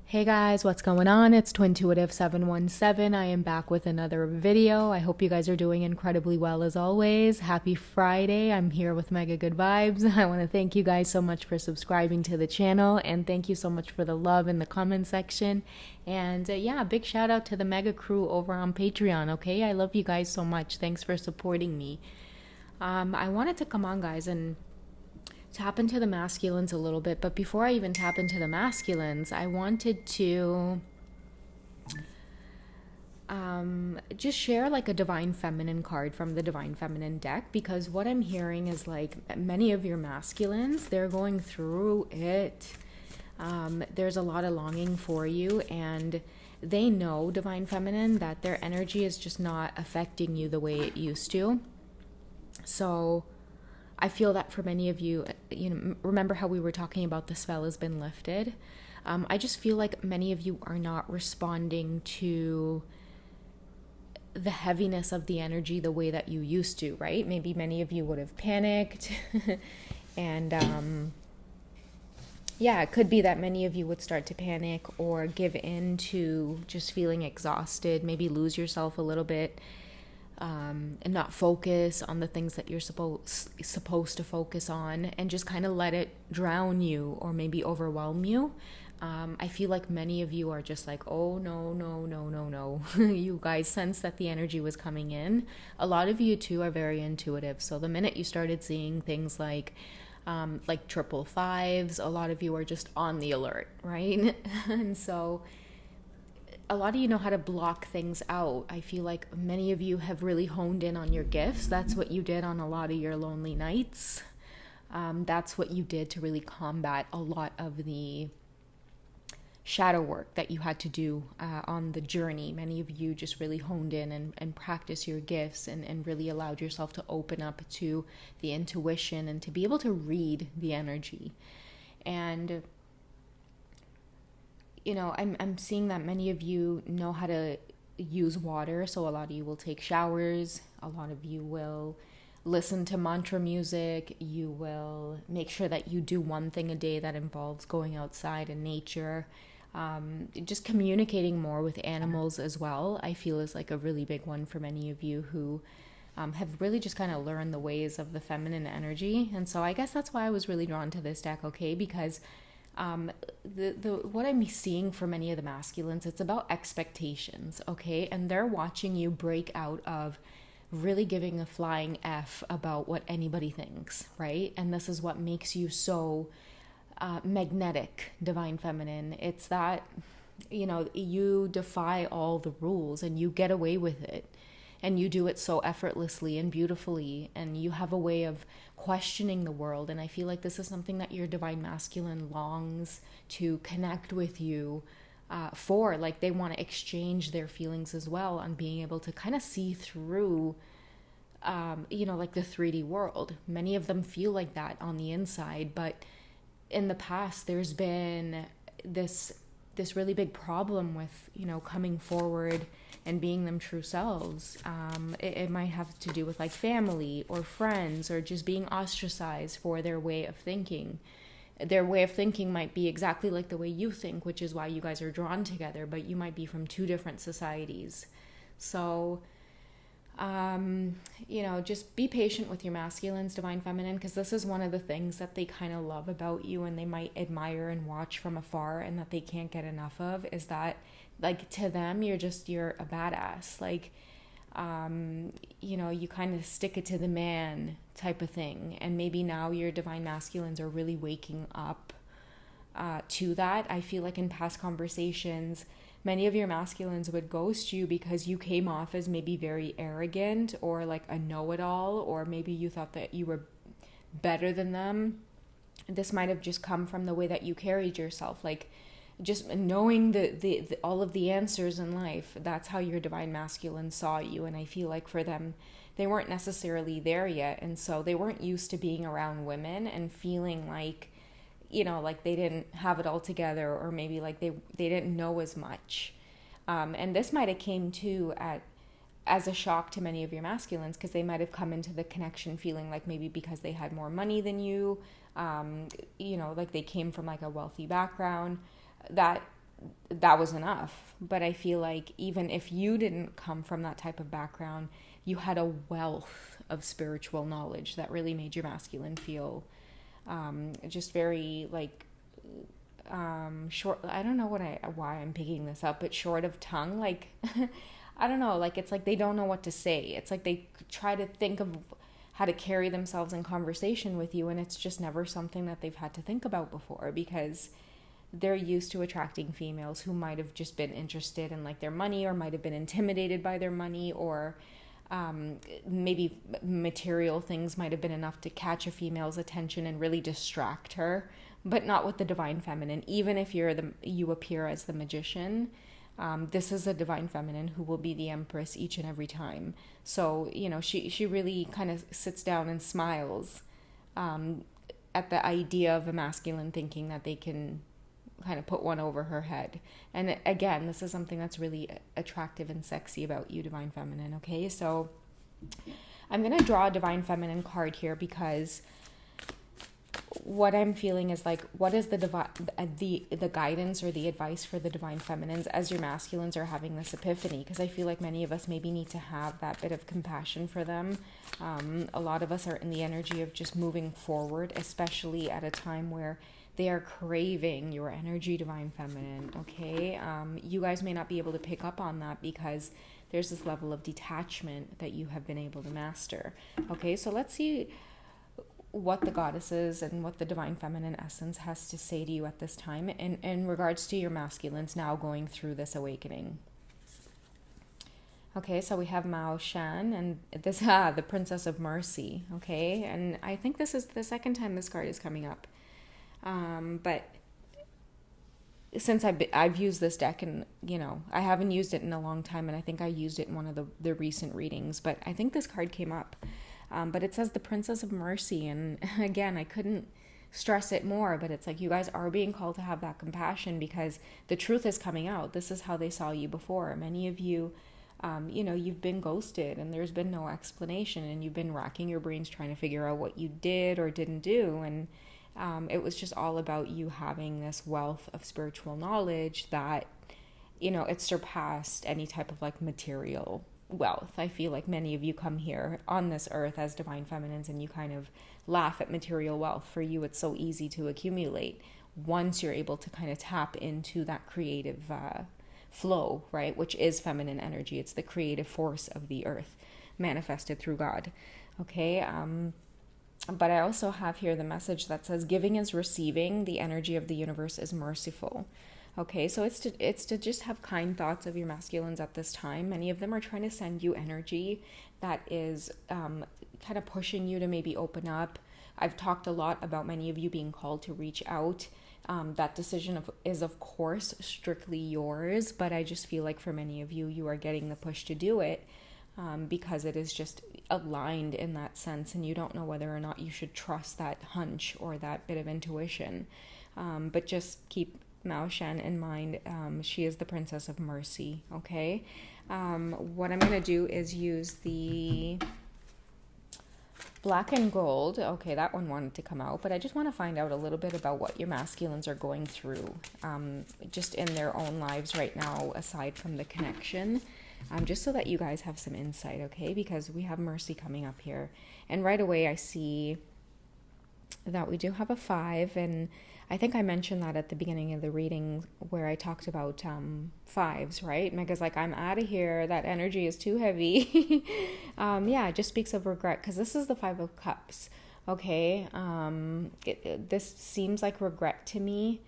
Hey guys, what's going on? It's Twintuitive717. I am back with another video. I hope you guys are doing incredibly well as always. Happy Friday. I'm here with Mega Good Vibes. I want to thank you guys so much for subscribing to the channel, and thank you so much for the love in the comment section. And yeah, big shout out to the Mega crew over on Patreon, okay? I love you guys so much. Thanks for supporting me. I wanted to come on, guys, and tap into the masculines a little bit, but before I even tap into the masculines, I wanted to just share like a divine feminine card from the divine feminine deck, because what I'm hearing is like many of your masculines, they're going through it. There's a lot of longing for you, and they know, divine feminine, that their energy is just not affecting you the way it used to. So I feel that for many of you, remember how we were talking about the spell has been lifted? I just feel like many of you are not responding to the heaviness of the energy the way that you used to, right? Maybe many of you would have panicked. And yeah, it could be that many of you would start to panic or give in to just feeling exhausted, maybe lose yourself a little bit. And not focus on the things that you're supposed to focus on, and just kind of let it drown you or maybe overwhelm you. I feel like many of you are just like, oh no, no, no, no, no. You guys sense that the energy was coming in. A lot of you too are very intuitive. So the minute you started seeing things like triple fives, a lot of you are just on the alert, right? And so a lot of you know how to block things out. I feel like many of you have really honed in on your gifts. That's what you did on a lot of your lonely nights. That's what you did to really combat a lot of the shadow work that you had to do on the journey. Many of you just really honed in and practiced your gifts and really allowed yourself to open up to the intuition and to be able to read the energy. And I'm seeing that many of you know how to use water. So a lot of you will take showers. A lot of you will listen to mantra music. You will make sure that you do one thing a day that involves going outside in nature. Just communicating more with animals as well, I feel, is like a really big one for many of you who have really just kind of learned the ways of the feminine energy. And so I guess that's why I was really drawn to this deck, okay? Because what I'm seeing for many of the masculines, it's about expectations, okay? And they're watching you break out of really giving a flying F about what anybody thinks, right? And this is what makes you so magnetic, divine feminine. It's that, you defy all the rules and you get away with it. And you do it so effortlessly and beautifully, and you have a way of questioning the world. And I feel like this is something that your divine masculine longs to connect with you for. Like, they want to exchange their feelings as well on being able to kind of see through, like the 3D world. Many of them feel like that on the inside, but in the past, there's been this really big problem with, coming forward and being them true selves. It might have to do with like family or friends, or just being ostracized for their way of thinking. Their way of thinking might be exactly like the way you think, which is why you guys are drawn together, but you might be from two different societies. So, just be patient with your masculines, divine feminine, because this is one of the things that they kind of love about you and they might admire and watch from afar, and that they can't get enough of, is that, like, to them, you're a badass. Like, you kind of stick it to the man type of thing. And maybe now your divine masculines are really waking up to that. I feel like in past conversations, many of your masculines would ghost you because you came off as maybe very arrogant or like a know-it-all, or maybe you thought that you were better than them. This might have just come from the way that you carried yourself, like just knowing the all of the answers in life. That's how your divine masculine saw you. And I feel like for them, they weren't necessarily there yet, and so they weren't used to being around women and feeling like, like they didn't have it all together, or maybe like they didn't know as much. And this might have came to as a shock to many of your masculines, because they might have come into the connection feeling like maybe because they had more money than you, like they came from like a wealthy background, that that was enough. But I feel like even if you didn't come from that type of background, you had a wealth of spiritual knowledge that really made your masculine feel just very like short. I don't know why I'm picking this up, but short of tongue. Like I don't know. Like it's like they don't know what to say. It's like they try to think of how to carry themselves in conversation with you, and it's just never something that they've had to think about before, because they're used to attracting females who might have just been interested in like their money, or might have been intimidated by their money, or maybe material things might have been enough to catch a female's attention and really distract her, but not with the divine feminine. Even if you appear as the magician, this is a divine feminine who will be the empress each and every time. So, she really kind of sits down and smiles at the idea of a masculine thinking that they can kind of put one over her head. And again, this is something that's really attractive and sexy about you, divine feminine. Okay, so I'm going to draw a divine feminine card here, because what I'm feeling is like, what is the guidance or the advice for the divine feminines as your masculines are having this epiphany? Because I feel like many of us maybe need to have that bit of compassion for them. A lot of us are in the energy of just moving forward, especially at a time where they are craving your energy, divine feminine. Okay, you guys may not be able to pick up on that because there's this level of detachment that you have been able to master. Okay, so let's see what the goddesses and what the divine feminine essence has to say to you at this time in regards to your masculines now going through this awakening. Okay, so we have Mao Shan, and this the Princess of Mercy. Okay, and I think this is the second time this card is coming up, but since I've used this deck, and I haven't used it in a long time, and I think I used it in one of the recent readings, but I think this card came up. But it says the Princess of Mercy, and again, I couldn't stress it more, but it's like you guys are being called to have that compassion, because the truth is coming out. This is how they saw you before. Many of you, you've been ghosted and there's been no explanation, and you've been racking your brains trying to figure out what you did or didn't do, and it was just all about you having this wealth of spiritual knowledge that, it surpassed any type of like material wealth. I feel like many of you come here on this earth as divine feminines and you kind of laugh at material wealth. For you, it's so easy to accumulate once you're able to kind of tap into that creative flow, right? Which is feminine energy. It's the creative force of the earth manifested through God. Okay. But I also have here the message that says giving is receiving. The energy of the universe is merciful. Okay, so it's to just have kind thoughts of your masculines at this time. Many of them are trying to send you energy that is kind of pushing you to maybe open up. I've talked a lot about many of you being called to reach out. That decision is of course strictly yours, but I just feel like for many of you, you are getting the push to do it because it is just aligned in that sense, and you don't know whether or not you should trust that hunch or that bit of intuition. But just keep Mao Shan in mind. She is the Princess of Mercy. Okay, what I'm going to do is use the black and gold. Okay, that one wanted to come out, but I just want to find out a little bit about what your masculines are going through just in their own lives right now, aside from the connection, just so that you guys have some insight. Okay, because we have Mercy coming up here, and right away I see that we do have a 5, and I think I mentioned that at the beginning of the reading where I talked about 5s, right? Mega's like, I'm out of here. That energy is too heavy. It just speaks of regret, because this is the 5 of Cups. Okay, this seems like regret to me.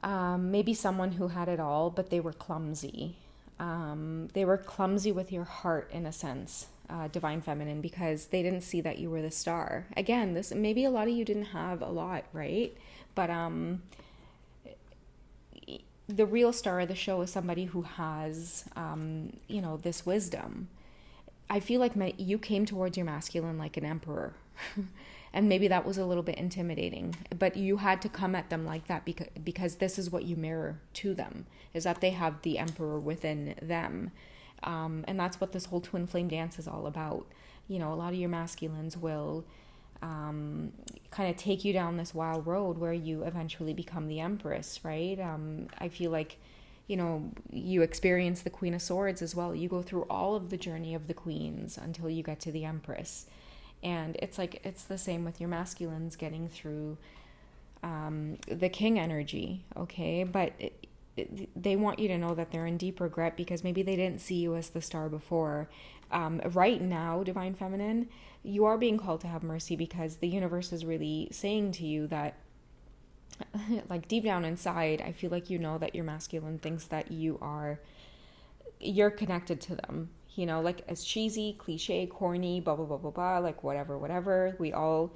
Maybe someone who had it all, but they were clumsy. They were clumsy with your heart in a sense. Divine feminine, because they didn't see that you were the star. Again, this maybe a lot of you didn't have a lot, right? But the real star of the show is somebody who has this wisdom. I feel like you came towards your masculine like an emperor. And maybe that was a little bit intimidating, but you had to come at them like that because this is what you mirror to them, is that they have the emperor within them. And that's what this whole twin flame dance is all about. A lot of your masculines will kind of take you down this wild road where you eventually become the Empress, right? I feel like, you experience the Queen of Swords as well. You go through all of the journey of the queens until you get to the Empress. And it's like, it's the same with your masculines getting through the King energy, okay? But they want you to know that they're in deep regret because maybe they didn't see you as the star before. Right now, Divine Feminine, you are being called to have mercy because the universe is really saying to you that, like, deep down inside, I feel like that your masculine thinks that you're connected to them. Like, as cheesy, cliche, corny, blah, blah, blah, blah, blah, like whatever. We all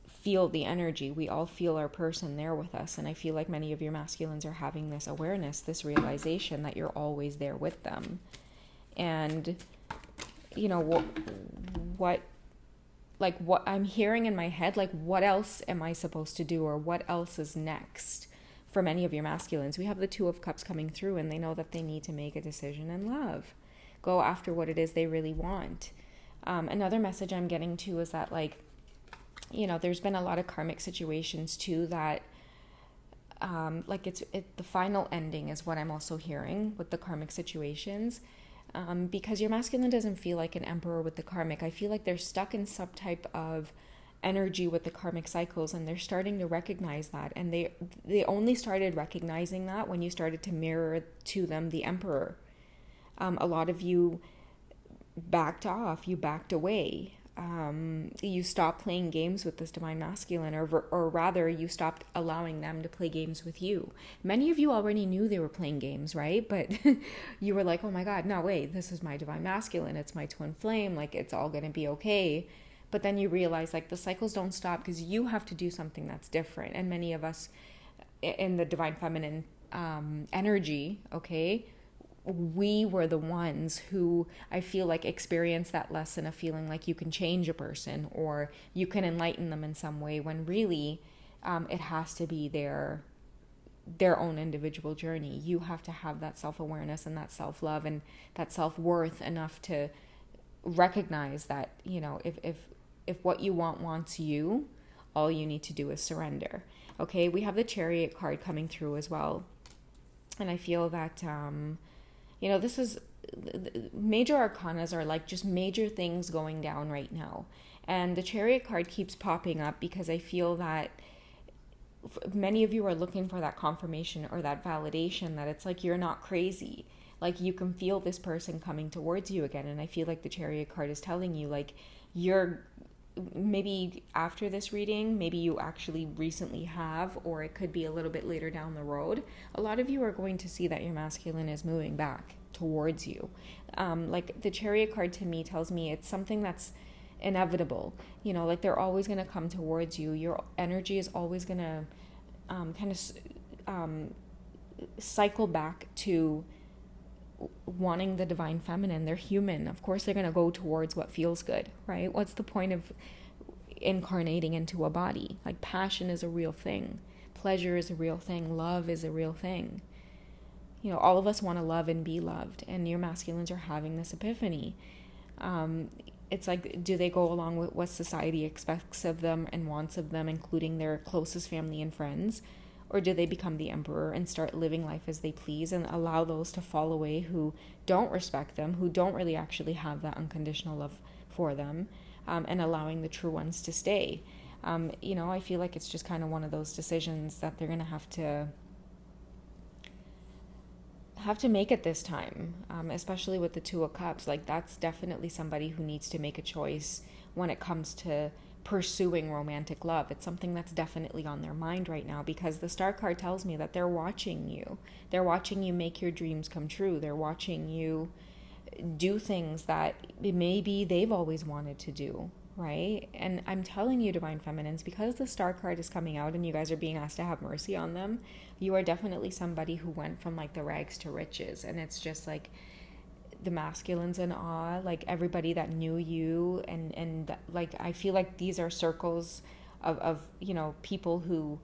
feel the energy. We all feel our person there with us. And I feel like many of your masculines are having this awareness, this realization that you're always there with them. And, what I'm hearing in my head, like, what else am I supposed to do, or what else is next for many of your masculines? We have the Two of Cups coming through, and they know that they need to make a decision in love, go after what it is they really want. Another message I'm getting to is that, like, there's been a lot of karmic situations too that, like, the final ending is what I'm also hearing with the karmic situations. Because your masculine doesn't feel like an emperor with the karmic. I feel like they're stuck in some type of energy with the karmic cycles, and they're starting to recognize that. And they only started recognizing that when you started to mirror to them the emperor. A lot of you backed off, you backed away. You stopped playing games with this divine masculine, or rather you stopped allowing them to play games with you. Many of you already knew they were playing games, right? But you were like, oh my God, no, wait, this is my divine masculine. It's my twin flame. Like, it's all going to be okay. But then you realize, like, the cycles don't stop because you have to do something that's different. And many of us in the divine feminine energy, okay, we were the ones who, I feel like, experienced that lesson of feeling like you can change a person or you can enlighten them in some way, when really it has to be their own individual journey. You have to have that self-awareness and that self-love and that self-worth enough to recognize that, if what you want wants you, all you need to do is surrender. Okay, we have the Chariot card coming through as well. And I feel that this is, major arcanas are like just major things going down right now. And the Chariot card keeps popping up because I feel that many of you are looking for that confirmation or that validation that it's like, you're not crazy. Like, you can feel this person coming towards you again. And I feel like the Chariot card is telling you, like, maybe after this reading, maybe you actually recently have, or it could be a little bit later down the road, a lot of you are going to see that your masculine is moving back towards you. Like, the Chariot card to me tells me it's something that's inevitable. Like, they're always going to come towards you. Your energy is always going to kind of cycle back to wanting the divine feminine. They're human. Of course, they're going to go towards what feels good, right? What's the point of incarnating into a body? Like, passion is a real thing. Pleasure is a real thing. Love is a real thing. All of us want to love and be loved, and your masculines are having this epiphany. It's like, do they go along with what society expects of them and wants of them, including their closest family and friends? Or do they become the emperor and start living life as they please and allow those to fall away who don't respect them, who don't really actually have that unconditional love for them, and allowing the true ones to stay? I feel like it's just kind of one of those decisions that they're going to have to make at this time, especially with the Two of Cups. Like, that's definitely somebody who needs to make a choice when it comes to pursuing romantic love. It's something that's definitely on their mind right now, because the Star card tells me that they're watching you. They're watching you make your dreams come true. They're watching you do things that maybe they've always wanted to do, right? And I'm telling you, divine feminines, because the Star card is coming out and you guys are being asked to have mercy on them, you are definitely somebody who went from, like, the rags to riches. And it's just like, the masculines in awe, like, everybody that knew you, and like, I feel like these are circles of people who,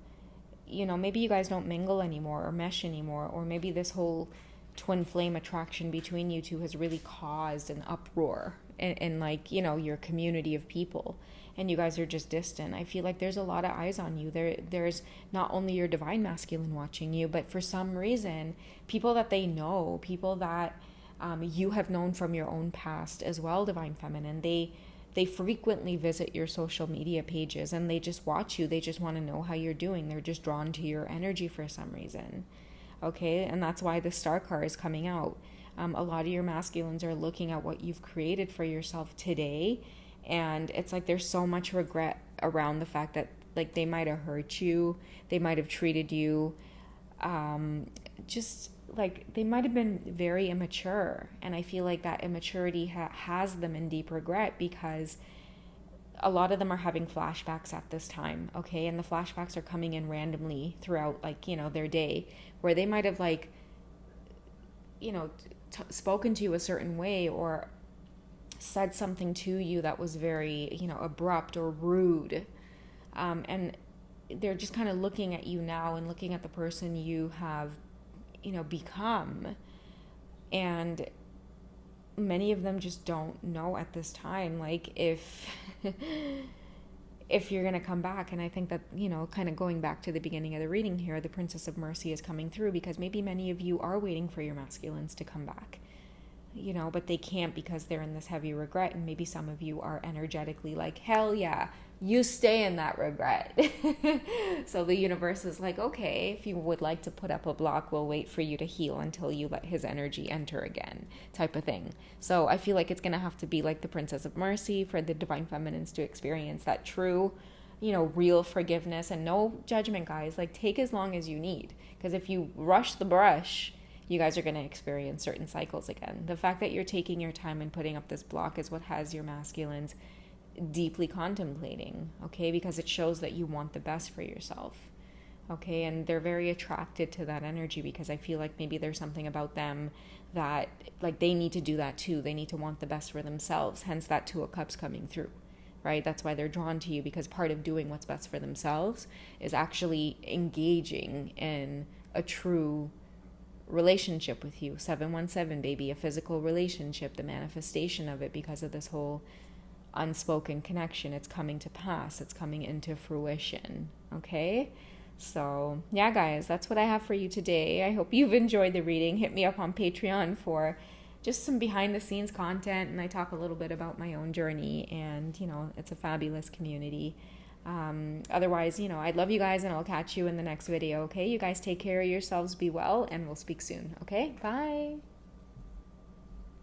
maybe you guys don't mingle anymore or mesh anymore, or maybe this whole twin flame attraction between you two has really caused an uproar in like, your community of people. and you guys are just distant. I feel like there's a lot of eyes on you. There's not only your divine masculine watching you, but for some reason, people that they know, people that you have known from your own past as well, divine feminine, they frequently visit your social media pages and they just watch you. They just want to know how you're doing. They're just drawn to your energy for some reason. Okay, and that's why the star card is coming out. A lot of your masculines are looking at what you've created for yourself today, and it's like there's so much regret around the fact that like they might have hurt you, they might have treated you just like they might have been very immature, and I feel like that immaturity has them in deep regret, because a lot of them are having flashbacks at this time. Okay, and the flashbacks are coming in randomly throughout, like, you know, their day, where they might have, like, you know, spoken to you a certain way or said something to you that was very, you know, abrupt or rude, and they're just kind of looking at you now and looking at the person you have, you know, become, and many of them just don't know at this time, like, if if you're going to come back. And I think that, you know, kind of going back to the beginning of the reading here, the Princess of Mercy is coming through, because maybe many of you are waiting for your masculines to come back, you know, but they can't because they're in this heavy regret. And maybe some of you are energetically like, hell yeah, you stay in that regret. So the universe is like, okay, if you would like to put up a block, we'll wait for you to heal until you let his energy enter again, type of thing. So I feel like it's going to have to be like the Princess of Mercy for the divine feminines to experience that true, you know, real forgiveness, and no judgment, guys. Like, take as long as you need, because if you rush the brush, you guys are going to experience certain cycles again. The fact that you're taking your time and putting up this block is what has your masculines deeply contemplating, okay? Because it shows that you want the best for yourself, okay? And they're very attracted to that energy, because I feel like maybe there's something about them that, like, they need to do that too. They need to want the best for themselves, hence that Two of Cups coming through, right? That's why they're drawn to you, because part of doing what's best for themselves is actually engaging in a true relationship with you. 717, baby, a physical relationship, the manifestation of it, because of this whole unspoken connection. It's coming to pass, it's coming into fruition, okay? So yeah, guys, that's what I have for you today. I hope you've enjoyed the reading. Hit me up on Patreon for just some behind the scenes content, and I talk a little bit about my own journey, and, you know, it's a fabulous community. Otherwise, you know, I love you guys, and I'll catch you in the next video, okay? You guys take care of yourselves, be well, and we'll speak soon, okay? Bye.